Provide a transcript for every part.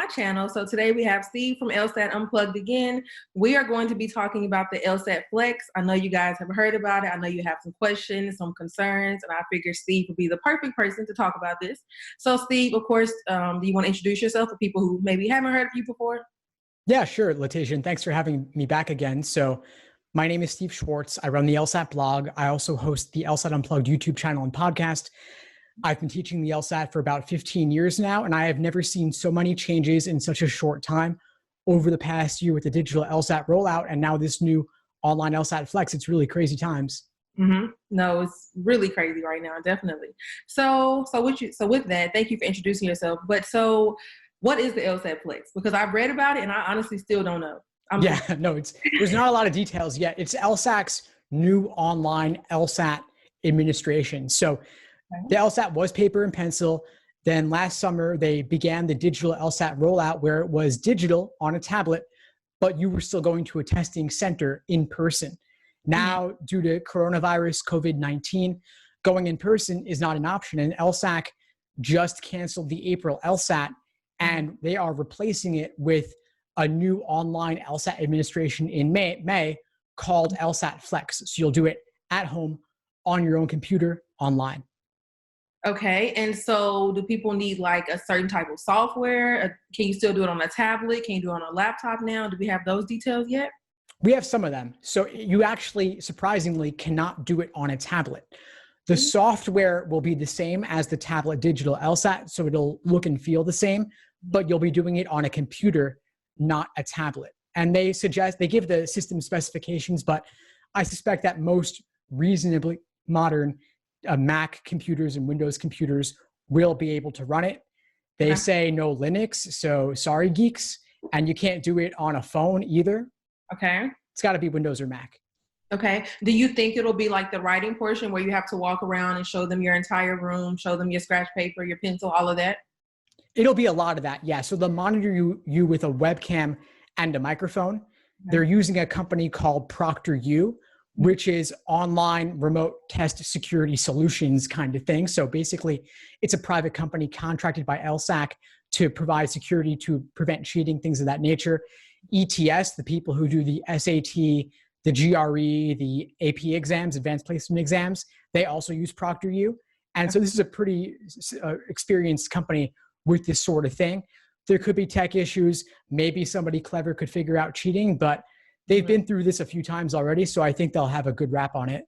my channel. So today we have Steve from LSAT Unplugged again. We are going to be talking about the LSAT-Flex. I know you guys have heard about it. I know you have some questions, some concerns, and I figured Steve would be the perfect person to talk about this. So Steve, of course, do you want to introduce yourself for people who maybe haven't heard of you before? Yeah, sure, Letitia, and thanks for having me back again. So my name is Steve Schwartz. I run the LSAT blog. I also host the LSAT Unplugged YouTube channel and podcast. I've been teaching the LSAT for about 15 years now, and I have never seen so many changes in such a short time over the past year with the digital LSAT rollout and now this new online LSAT-Flex. It's really crazy times. No, it's really crazy right now, definitely. So with that, thank you for introducing yourself. But so what is the LSAT-Flex? Because I've read about it and I honestly still don't know. There's not a lot of details yet. It's LSAC's new online LSAT administration. So the LSAT was paper and pencil. Then last summer, they began the digital LSAT rollout where it was digital on a tablet, but you were still going to a testing center in person. Now, due to coronavirus, COVID-19, going in person is not an option. And LSAC just canceled the April LSAT, and they are replacing it with a new online LSAT administration in May called LSAT-Flex. So you'll do it at home on your own computer online. Okay, and so do people need like a certain type of software? Can you still do it on a tablet? Can you do it on a laptop now? Do we have those details yet? We have some of them. So you actually, surprisingly, cannot do it on a tablet. The software will be the same as the tablet digital LSAT, so it'll look and feel the same, but you'll be doing it on a computer, not a tablet. And they give the system specifications, but I suspect that most reasonably modern Mac computers and Windows computers will be able to run it. They say no Linux, so sorry geeks, and you can't do it on a phone either. Okay. It's got to be Windows or Mac. Okay. Do you think it'll be like the writing portion where you have to walk around and show them your entire room, show them your scratch paper, your pencil, all of that? It'll be a lot of that, yeah. So they'll monitor you with a webcam and a microphone. They're using a company called Proctoring, which is online remote test security solutions kind of thing. So basically, it's a private company contracted by LSAC to provide security to prevent cheating, things of that nature. ETS, the people who do the SAT, the GRE, the AP exams, advanced placement exams, they also use Proctoring. And so this is a pretty experienced company with this sort of thing. There could be tech issues. Maybe somebody clever could figure out cheating, but they've been through this a few times already, so I think they'll have a good rap on it.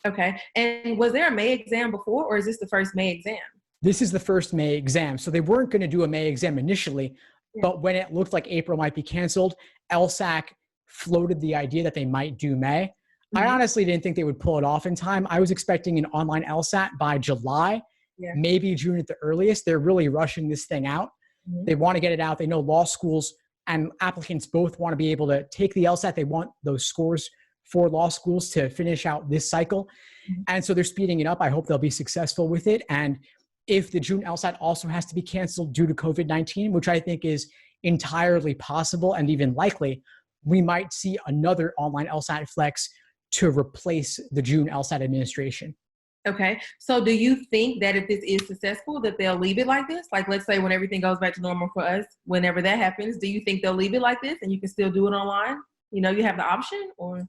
Okay. And was there a May exam before, or is this the first May exam? This is the first May exam. So they weren't going to do a May exam initially, but when it looked like April might be canceled, LSAC floated the idea that they might do May. I honestly didn't think they would pull it off in time. I was expecting an online LSAT by July, maybe June at the earliest. They're really rushing this thing out. They want to get it out. They know law schools and applicants both want to be able to take the LSAT. They want those scores for law schools to finish out this cycle. And so they're speeding it up. I hope they'll be successful with it. And if the June LSAT also has to be canceled due to COVID-19, which I think is entirely possible and even likely, we might see another online LSAT-Flex to replace the June LSAT administration. Okay. So do you think that if this is successful, that they'll leave it like this? Like, let's say when everything goes back to normal for us, whenever that happens, do you think they'll leave it like this and you can still do it online? You know, you have the option, or?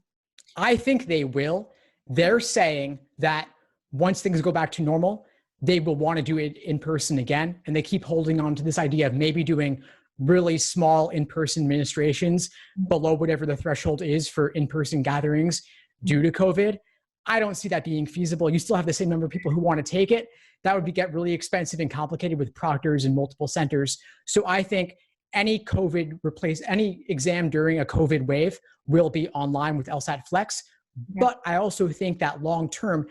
I think they will. They're saying that once things go back to normal, they will want to do it in person again. And they keep holding on to this idea of maybe doing really small in-person administrations below whatever the threshold is for in-person gatherings due to COVID. I don't see that being feasible. You still have the same number of people who want to take it. That would get really expensive and complicated with proctors and multiple centers. So I think any exam during a COVID wave will be online with LSAT-Flex. But I also think that long-term,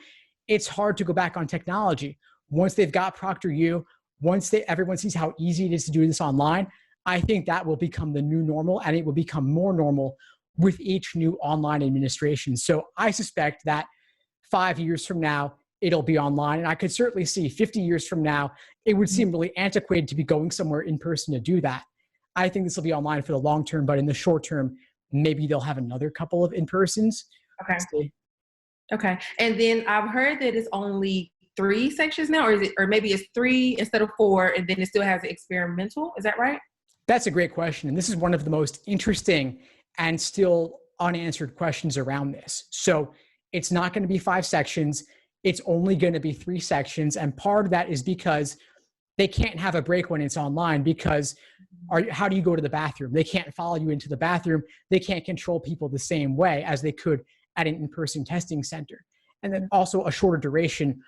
it's hard to go back on technology. Once they've got Proctoring, once everyone sees how easy it is to do this online, I think that will become the new normal, and it will become more normal with each new online administration. So I suspect that 5 years from now, it'll be online. And I could certainly see 50 years from now, it would seem really antiquated to be going somewhere in person to do that. I think this will be online for the long term, but in the short term, maybe they'll have another couple of in-persons. Okay. Okay. And then I've heard that it's only 3 sections now, or maybe it's 3 instead of 4, and then it still has experimental. Is that right? That's a great question. And this is one of the most interesting and still unanswered questions around this. So it's not going to be 5 sections. It's only going to be 3 sections. And part of that is because they can't have a break when it's online because how do you go to the bathroom? They can't follow you into the bathroom. They can't control people the same way as they could at an in-person testing center. And then also a shorter duration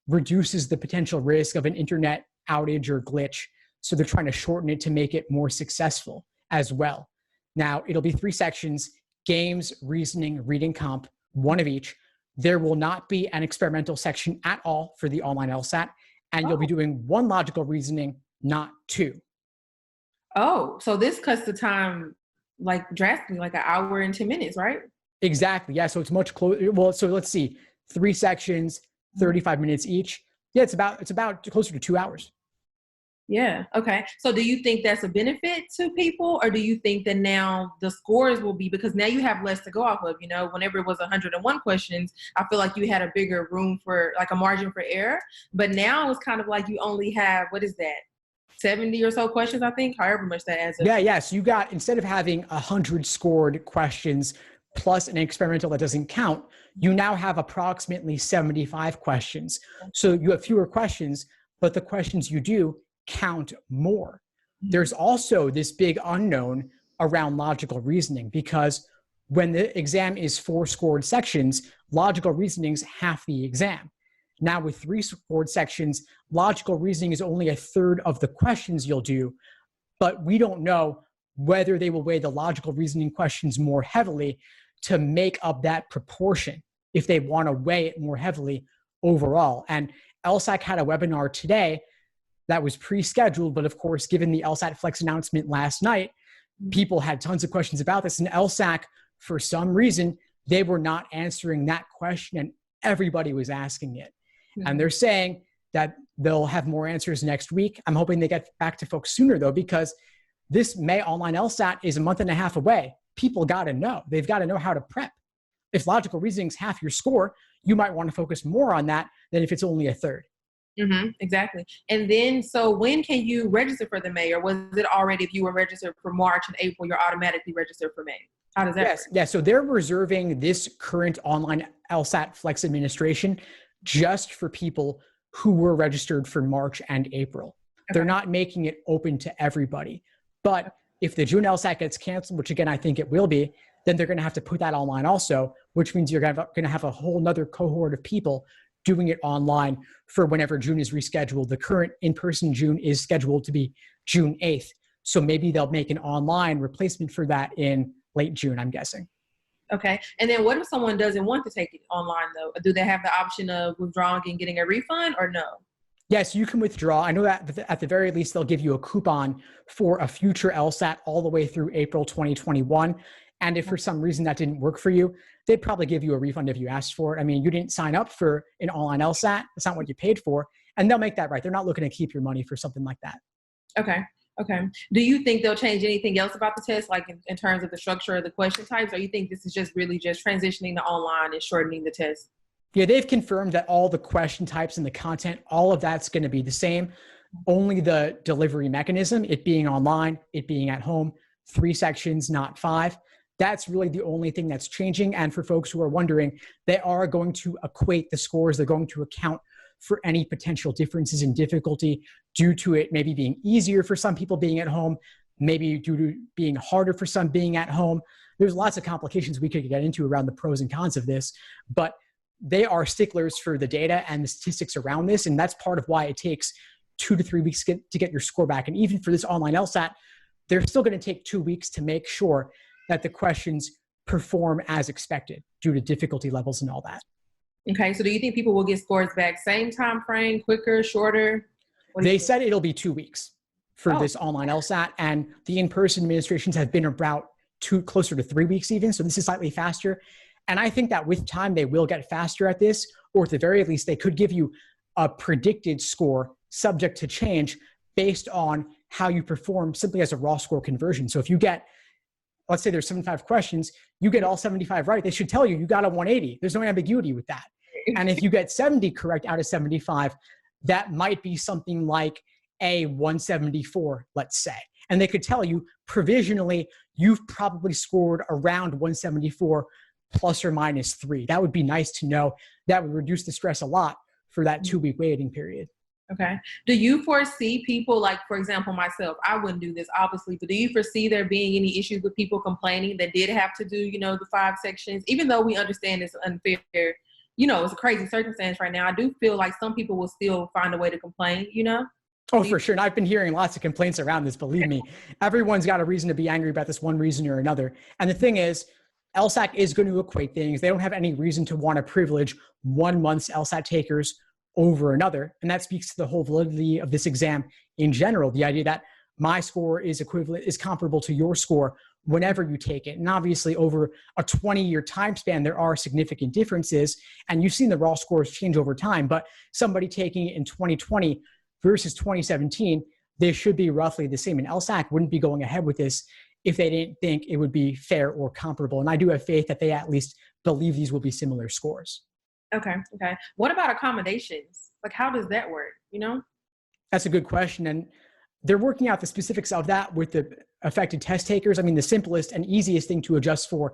reduces the potential risk of an internet outage or glitch. So they're trying to shorten it to make it more successful as well. Now, it'll be 3 sections: games, reasoning, reading comp, 1 of each. There will not be an experimental section at all for the online LSAT, and you'll be doing 1 logical reasoning, not 2. Oh, so this cuts the time like drastically, like an hour and 10 minutes, right? Exactly. Yeah. So it's much closer. Well, so let's see, 3 sections, 35 minutes each. Yeah, it's about closer to 2 hours. Yeah. Okay. So do you think that's a benefit to people, or do you think that now the scores will be, because now you have less to go off of, whenever it was 101 questions, I feel like you had a bigger room for like a margin for error, but now it's kind of like you only have, what is that? 70 or so questions, I think, however much that adds up. Yeah. So you got, instead of having 100 scored questions plus an experimental that doesn't count, you now have approximately 75 questions. So you have fewer questions, but the questions you do count more. There's also this big unknown around logical reasoning, because when the exam is 4 scored sections, logical reasoning's half the exam. Now with 3 scored sections, logical reasoning is only a third of the questions you'll do, but we don't know whether they will weigh the logical reasoning questions more heavily to make up that proportion if they want to weigh it more heavily overall. And LSAC had a webinar today that was pre-scheduled, but of course, given the LSAT-Flex announcement last night, people had tons of questions about this. And LSAC, for some reason, they were not answering that question, and everybody was asking it. Mm-hmm. And they're saying that they'll have more answers next week. I'm hoping they get back to folks sooner, though, because this May online LSAT is a month and a half away. People got to know. They've got to know how to prep. If logical reasoning's half your score, you might want to focus more on that than if it's only a third. Mm-hmm, exactly. And then, so when can you register for the May, or was it already, if you were registered for March and April, you're automatically registered for May? How does that work? Yeah. So they're reserving this current online LSAT-Flex administration just for people who were registered for March and April. Okay. They're not making it open to everybody. But if the June LSAT gets canceled, which again, I think it will be, then they're going to have to put that online also, which means you're going to have a whole nother cohort of people doing it online for whenever June is rescheduled. The current in-person June is scheduled to be June 8th. So maybe they'll make an online replacement for that in late June, I'm guessing. Okay. And then what if someone doesn't want to take it online though? Do they have the option of withdrawing and getting a refund, or no? Yes, you can withdraw. I know that at the very least, they'll give you a coupon for a future LSAT all the way through April 2021. And if for some reason that didn't work for you, they'd probably give you a refund if you asked for it. I mean, you didn't sign up for an online LSAT. That's not what you paid for. And they'll make that right. They're not looking to keep your money for something like that. Okay. Okay. Do you think they'll change anything else about the test, like in terms of the structure of the question types, or you think this is just really just transitioning to online and shortening the test? Yeah, they've confirmed that all the question types and the content, all of that's going to be the same. Only the delivery mechanism, it being online, it being at home, 3 sections, not 5. That's really the only thing that's changing. And for folks who are wondering, they are going to equate the scores. They're going to account for any potential differences in difficulty due to it maybe being easier for some people being at home, maybe due to being harder for some being at home. There's lots of complications we could get into around the pros and cons of this, but they are sticklers for the data and the statistics around this. And that's part of why it takes 2 to 3 weeks to get your score back. And even for this online LSAT, they're still going to take 2 weeks to make sure that the questions perform as expected due to difficulty levels and all that. Okay, so do you think people will get scores back same time frame, quicker, shorter? They said it'll be 2 weeks for this online LSAT, and the in-person administrations have been about closer to 3 weeks even, so this is slightly faster. And I think that with time, they will get faster at this, or at the very least, they could give you a predicted score subject to change based on how you perform simply as a raw score conversion. So if you get, let's say there's 75 questions, you get all 75 right, they should tell you got a 180. There's no ambiguity with that. And if you get 70 correct out of 75, that might be something like a 174, let's say. and they could tell you provisionally, you've probably scored around 174 plus or minus 3. That would be nice to know. That would reduce the stress a lot for that 2-week waiting period. Okay. Do you foresee people, like, for example, myself, I wouldn't do this obviously, but do you foresee there being any issues with people complaining that did have to do, the 5 sections, even though we understand it's unfair, it's a crazy circumstance right now. I do feel like some people will still find a way to complain, Oh, for sure. And I've been hearing lots of complaints around this. Believe me, everyone's got a reason to be angry about this one reason or another. And the thing is, LSAC is going to equate things. They don't have any reason to want to privilege 1 month's LSAT takers over another. And that speaks to the whole validity of this exam in general. The idea that my score is comparable to your score whenever you take it. And obviously over a 20-year time span, there are significant differences. And you've seen the raw scores change over time, but somebody taking it in 2020 versus 2017, they should be roughly the same. And LSAC wouldn't be going ahead with this if they didn't think it would be fair or comparable. And I do have faith that they at least believe these will be similar scores. Okay. What about accommodations? Like, how does that work, That's a good question. And they're working out the specifics of that with the affected test takers. I mean, the simplest and easiest thing to adjust for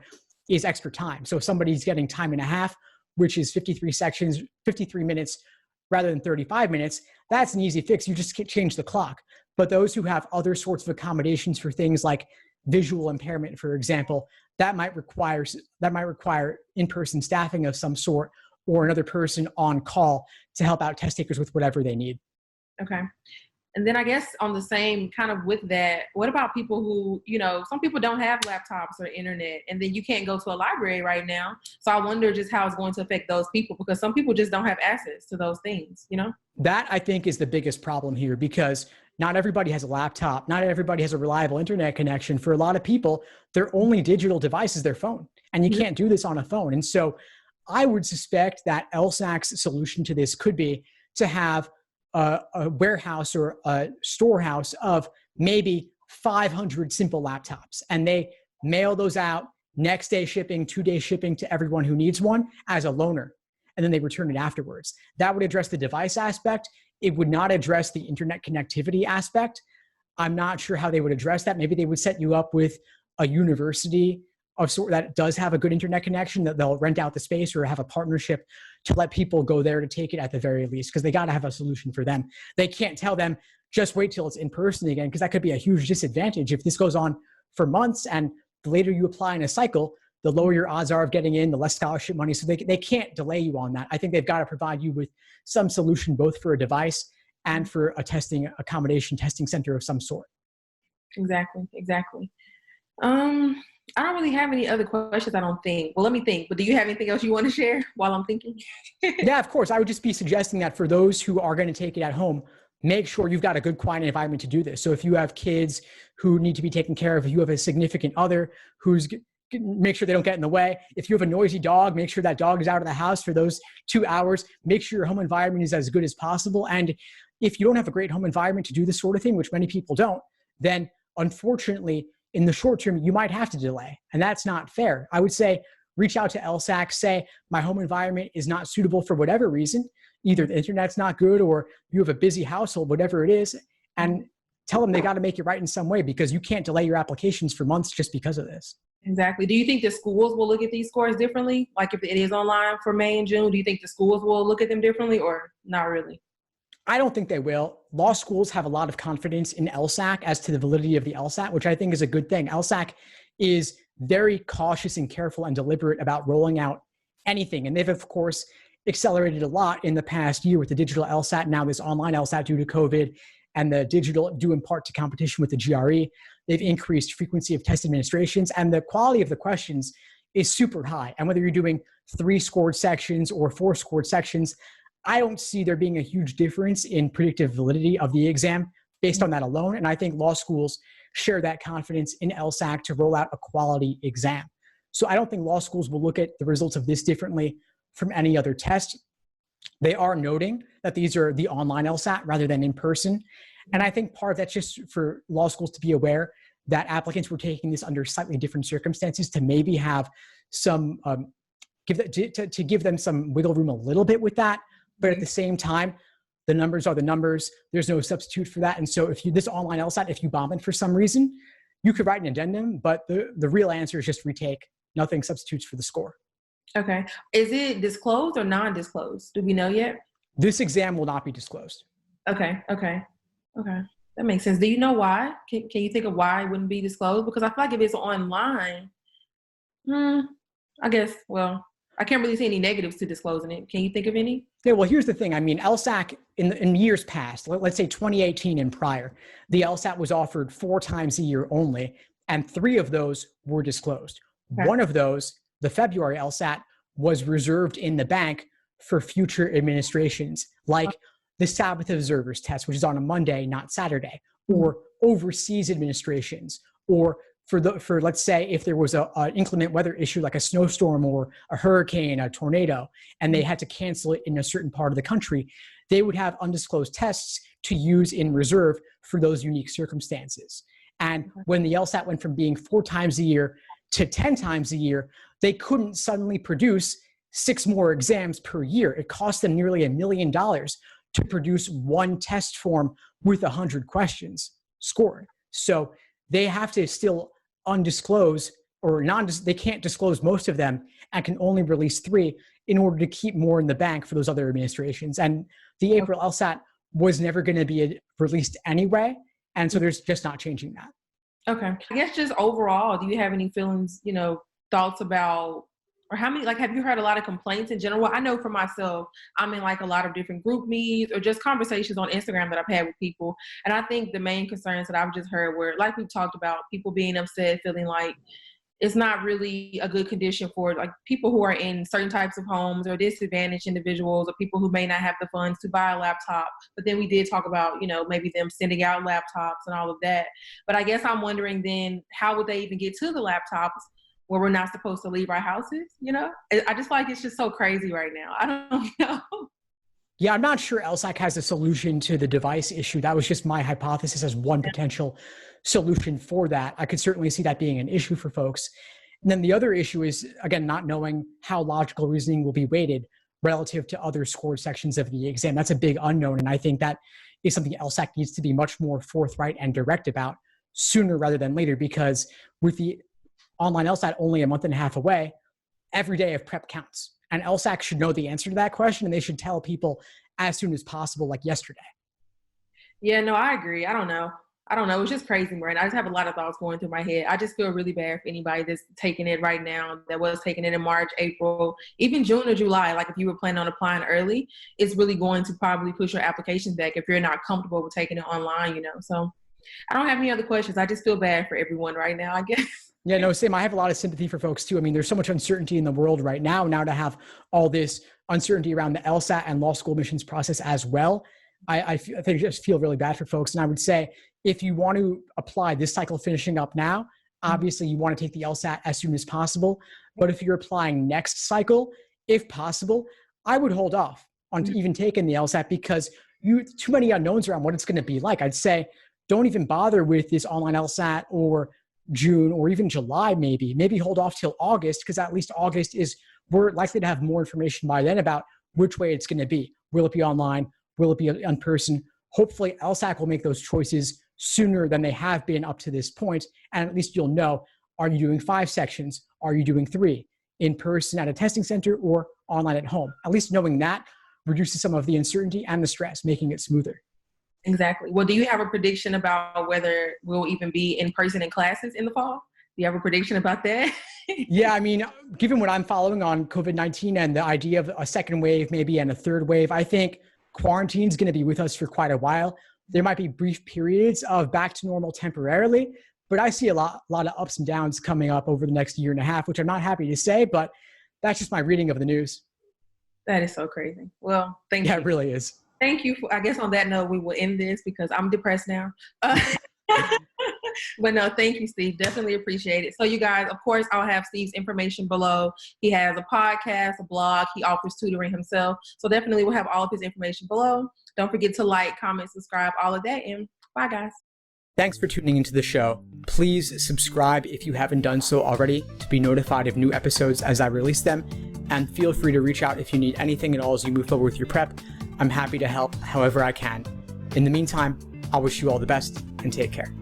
is extra time. So if somebody's getting time and a half, which is 53 sections, 53 minutes rather than 35 minutes, that's an easy fix. You just change the clock. But those who have other sorts of accommodations for things like visual impairment, for example, that might require in-person staffing of some sort, or another person on call to help out test takers with whatever they need. Okay. And then I guess on the same kind of with that, what about people who, some people don't have laptops or internet, and then you can't go to a library right now. So I wonder just how it's going to affect those people, because some people just don't have access to those things, That, I think, is the biggest problem here, because not everybody has a laptop. Not everybody has a reliable internet connection. For a lot of people, their only digital device is their phone, and you can't do this on a phone. And so I would suspect that LSAC's solution to this could be to have a warehouse or a storehouse of maybe 500 simple laptops, and they mail those out next day shipping, 2-day shipping to everyone who needs one as a loaner, and then they return it afterwards. That would address the device aspect. It would not address the internet connectivity aspect. I'm not sure how they would address that. Maybe they would set you up with a university of sort that does have a good internet connection, that they'll rent out the space or have a partnership to let people go there to take it at the very least, because they got to have a solution for them. They can't tell them, just wait till it's in person again, because that could be a huge disadvantage. If this goes on for months, and the later you apply in a cycle, the lower your odds are of getting in, the less scholarship money. So they can't delay you on that. I think they've got to provide you with some solution, both for a device and for a testing center of some sort. Exactly. I don't really have any other questions, I don't think. Well, let me think. But do you have anything else you want to share while I'm thinking? Yeah, of course. I would just be suggesting that for those who are going to take it at home, make sure you've got a good, quiet environment to do this. So if you have kids who need to be taken care of, if you have a significant other make sure they don't get in the way. If you have a noisy dog, make sure that dog is out of the house for those 2 hours. Make sure your home environment is as good as possible. And if you don't have a great home environment to do this sort of thing, which many people don't, then unfortunately, in the short term, you might have to delay. And that's not fair. I would say, reach out to LSAC, say, my home environment is not suitable for whatever reason. Either the internet's not good, or you have a busy household, whatever it is, and tell them they got to make it right in some way, because you can't delay your applications for months just because of this. Exactly. Do you think the schools will look at these scores differently? Like if it is online for May and June, do you think the schools will look at them differently, or not really? I don't think they will. Law schools have a lot of confidence in LSAC as to the validity of the LSAT, which I think is a good thing. LSAC is very cautious and careful and deliberate about rolling out anything. And they've, of course, accelerated a lot in the past year with the digital LSAT, now this online LSAT due to COVID, and the digital due in part to competition with the GRE. They've increased frequency of test administrations, and the quality of the questions is super high. And whether you're doing 3 scored sections or 4 scored sections, I don't see there being a huge difference in predictive validity of the exam based on that alone. And I think law schools share that confidence in LSAC to roll out a quality exam. So I don't think law schools will look at the results of this differently from any other test. They are noting that these are the online LSAT rather than in person. And I think part of that's just for law schools to be aware that applicants were taking this under slightly different circumstances, to maybe have some, give them some wiggle room a little bit with that. But at the same time, The numbers are the numbers. There's no substitute for that. And so if you, this online LSAT, if you bomb it for some reason, you could write an addendum, but the real answer is just retake. Nothing substitutes for the score. Okay. Is it disclosed or non-disclosed? Do we know yet? This exam will not be disclosed. Okay. That makes sense. Do you know why? Can you think of why it wouldn't be disclosed? Because I feel like if it's online, I guess, well, I can't really see any negatives to disclosing it. Can you think of any? Yeah, well, here's the thing. I mean, LSAC in years past, let's say 2018 and prior, the LSAT was offered 4 times a year only, and 3 of those were disclosed. Okay. One of those, the February LSAT, was reserved in the bank for future administrations, like the Sabbath Observers test, which is on a Monday, not Saturday, or overseas administrations, or for let's say if there was an inclement weather issue like a snowstorm or a hurricane, a tornado, and they had to cancel it in a certain part of the country, they would have undisclosed tests to use in reserve for those unique circumstances. And when the LSAT went from being 4 times a year to 10 times a year, they couldn't suddenly produce 6 more exams per year. It cost them nearly $1 million to produce one test form with 100 questions scored. So they have to still undisclose or they can't disclose most of them and can only release 3 in order to keep more in the bank for those other administrations. And the April LSAT was never going to be released anyway. And so there's just not changing that. Okay. I guess just overall, do you have any feelings, thoughts about, or how many, have you heard a lot of complaints in general? I know for myself, I'm in a lot of different group meets or just conversations on Instagram that I've had with people. And I think the main concerns that I've just heard were, like we've talked about, people being upset, feeling like it's not really a good condition for people who are in certain types of homes or disadvantaged individuals or people who may not have the funds to buy a laptop. But then we did talk about, maybe them sending out laptops and all of that. But I guess I'm wondering then, how would they even get to the laptops where we're not supposed to leave our houses? I just it's just so crazy right now. I don't know. Yeah, I'm not sure LSAC has a solution to the device issue. That was just my hypothesis as one potential solution for that. I could certainly see that being an issue for folks. And then the other issue is, again, not knowing how logical reasoning will be weighted relative to other scored sections of the exam. That's a big unknown. And I think that is something LSAC needs to be much more forthright and direct about sooner rather than later, because with the online LSAT only a month and a half away, every day of prep counts. And LSAC should know the answer to that question, and they should tell people as soon as possible, like yesterday. Yeah, no, I agree. I don't know. It's just crazy, right? I just have a lot of thoughts going through my head. I just feel really bad for anybody that's taking it right now, that was taking it in March, April, even June or July. If you were planning on applying early, it's really going to probably push your application back if you're not comfortable with taking it online, So I don't have any other questions. I just feel bad for everyone right now, I guess. Yeah, no, same. I have a lot of sympathy for folks too. I mean, there's so much uncertainty in the world right now. Now to have all this uncertainty around the LSAT and law school admissions process as well, I just feel really bad for folks. And I would say, if you want to apply this cycle finishing up now, obviously you want to take the LSAT as soon as possible. But if you're applying next cycle, if possible, I would hold off on even taking the LSAT because too many unknowns around what it's going to be like. I'd say don't even bother with this online LSAT or June or even July, maybe hold off till August, because at least August we're likely to have more information by then about which way it's going to be. Will it be online? Will it be in person? Hopefully LSAC will make those choices sooner than they have been up to this point. And at least you'll know, are you doing 5 sections? Are you doing 3 in person at a testing center or online at home? At least knowing that reduces some of the uncertainty and the stress, making it smoother. Exactly. Well, do you have a prediction about whether we'll even be in person in classes in the fall? Do you have a prediction about that? Yeah, I mean, given what I'm following on COVID-19 and the idea of a second wave maybe and a third wave, I think quarantine is going to be with us for quite a while. There might be brief periods of back to normal temporarily, but I see a lot of ups and downs coming up over the next year and a half, which I'm not happy to say, but that's just my reading of the news. That is so crazy. Well, thank you. Yeah, it really is. Thank you. I guess on that note, we will end this because I'm depressed now. But no, thank you, Steve. Definitely appreciate it. So you guys, of course, I'll have Steve's information below. He has a podcast, a blog. He offers tutoring himself. So definitely we'll have all of his information below. Don't forget to like, comment, subscribe, all of that. And bye, guys. Thanks for tuning into the show. Please subscribe if you haven't done so already to be notified of new episodes as I release them. And feel free to reach out if you need anything at all as you move forward with your prep. I'm happy to help however I can. In the meantime, I'll wish you all the best and take care.